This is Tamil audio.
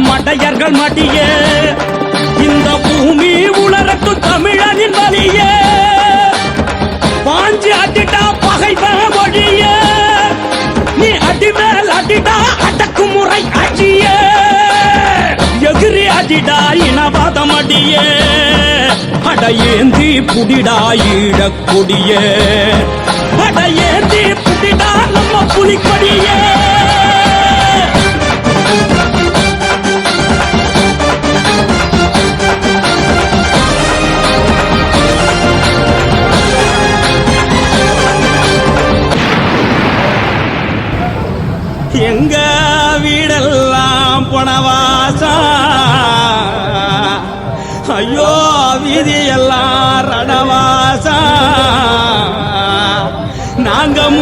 மடையர்கள் மடியே இந்த பூமி உலரத்து தமிழனின் வலியே பாஞ்சி அடிடா பகைவன் மொழிய நீ அடிமேல் அடிடா அடக்குமுறை அடிய எதிரி அடிடா இனவாதம் அடியே அடையேந்தி புடிடா ஈழக்கொடிய அடையேந்தி புடிடா நம்ம புலிக்கொடியே எங்க வீடெல்லாம் பணவாசா ஐயோ வீதியெல்லாம் ரணவா